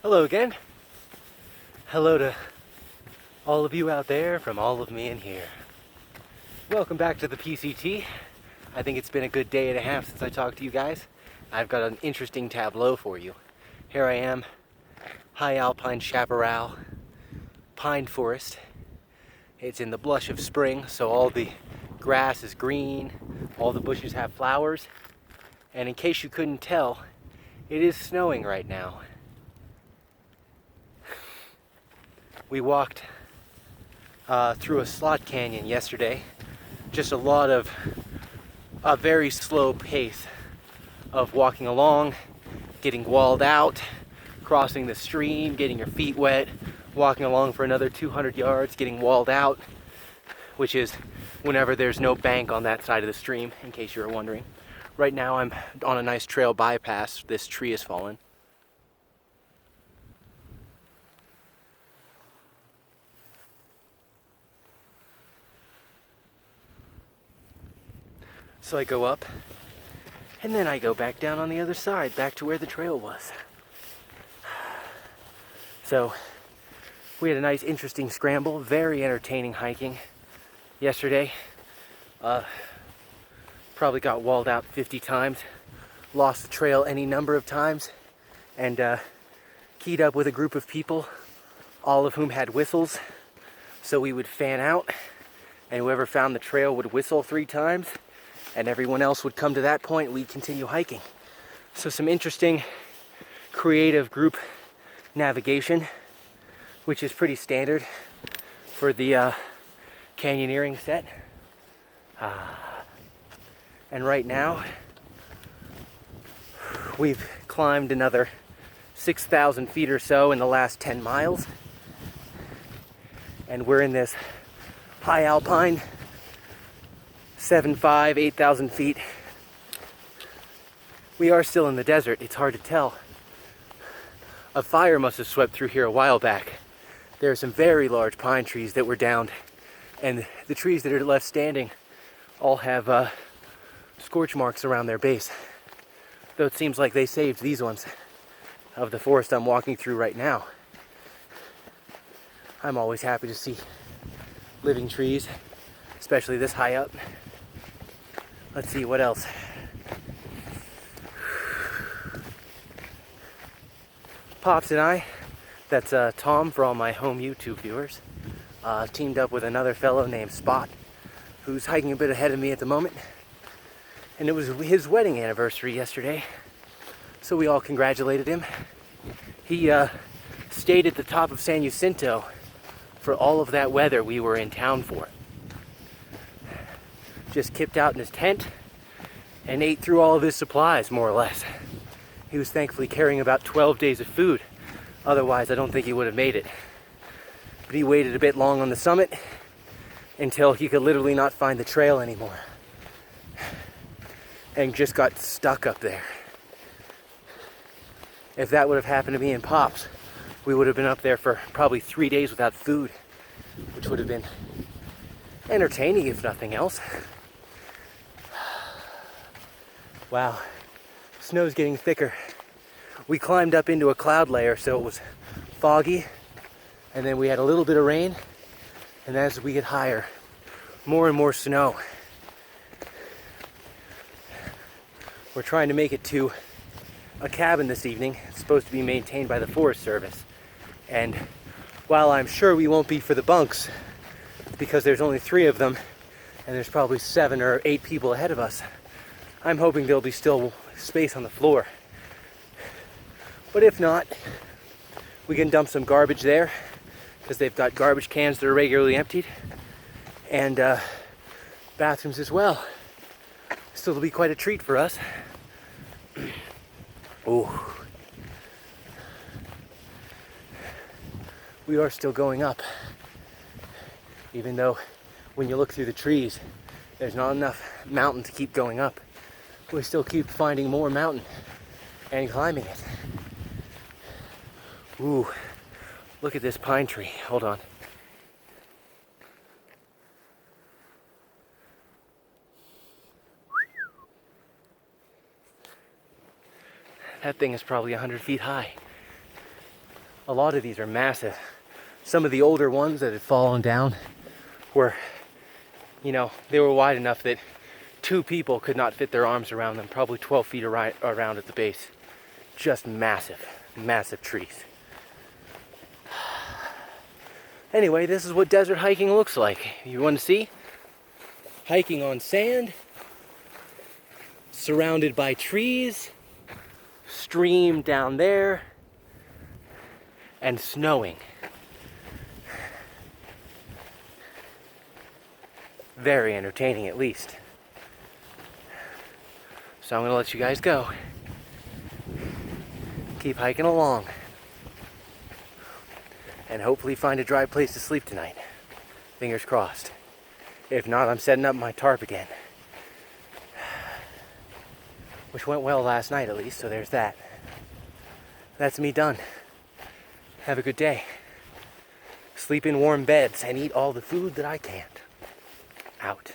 Hello again. Hello to all of you out there from all of me in here. Welcome back to the PCT. I think it's been a good day and a half since I talked to you guys. I've got an interesting tableau for you. Here I am, high alpine chaparral, pine forest. It's in the blush of spring, so all the grass is green, all the bushes have flowers, and in case you couldn't tell, it is snowing right now. We walked through a slot canyon yesterday. Just a very slow pace of walking along, getting walled out, crossing the stream, getting your feet wet, walking along for another 200 yards, getting walled out, which is whenever there's no bank on that side of the stream, in case you were wondering. Right now I'm on a nice trail bypass. This tree has fallen. So I go up, and then I go back down on the other side, back to where the trail was. So we had a nice, interesting scramble, very entertaining hiking yesterday. Probably got walled out 50 times, lost the trail any number of times, and keyed up with a group of people, all of whom had whistles. So we would fan out, and whoever found the trail would whistle 3 times, and everyone else would come to that point, and we'd continue hiking. So some interesting, creative group navigation, which is pretty standard for the canyoneering set. And right now, we've climbed another 6,000 feet or so in the last 10 miles. And we're in this high alpine, 7,500, 8,000 feet. We are still in the desert, it's hard to tell. A fire must have swept through here a while back. There are some very large pine trees that were downed, and the trees that are left standing all have scorch marks around their base. Though it seems like they saved these ones of the forest I'm walking through right now. I'm always happy to see living trees, especially this high up. Let's see what else. Pops and I, that's Tom for all my home YouTube viewers, teamed up with another fellow named Spot, who's hiking a bit ahead of me at the moment. And it was his wedding anniversary yesterday, so we all congratulated him. He stayed at the top of San Jacinto for all of that weather we were in town for. Just kipped out in his tent and ate through all of his supplies, more or less. He was thankfully carrying about 12 days of food. Otherwise, I don't think he would have made it. But he waited a bit long on the summit until he could literally not find the trail anymore. And just got stuck up there. If that would have happened to me and Pops, we would have been up there for probably 3 days without food, which would have been entertaining if nothing else. Wow, snow's getting thicker. We climbed up into a cloud layer, so it was foggy, and then we had a little bit of rain, and as we get higher, more and more snow. We're trying to make it to a cabin this evening. It's supposed to be maintained by the Forest Service. And while I'm sure we won't be for the bunks, because there's only 3 of them, and there's probably 7 or 8 people ahead of us, I'm hoping there'll be still space on the floor. But if not, we can dump some garbage there, because they've got garbage cans that are regularly emptied, and bathrooms as well. So it'll be quite a treat for us. Oh, we are still going up, even though when you look through the trees, there's not enough mountain to keep going up. We still keep finding more mountain and climbing it. Ooh, look at this pine tree. Hold on. That thing is probably 100 feet high. A lot of these are massive. Some of the older ones that had fallen down were, you know, they were wide enough that 2 people could not fit their arms around them, probably 12 feet around at the base. Just massive, massive trees. Anyway, this is what desert hiking looks like. You want to see? Hiking on sand, surrounded by trees, stream down there, and snowing. Very entertaining, at least. So I'm gonna let you guys go. Keep hiking along. And hopefully find a dry place to sleep tonight. Fingers crossed. If not, I'm setting up my tarp again. Which went well last night at least, so there's that. That's me done. Have a good day. Sleep in warm beds and eat all the food that I can. Out.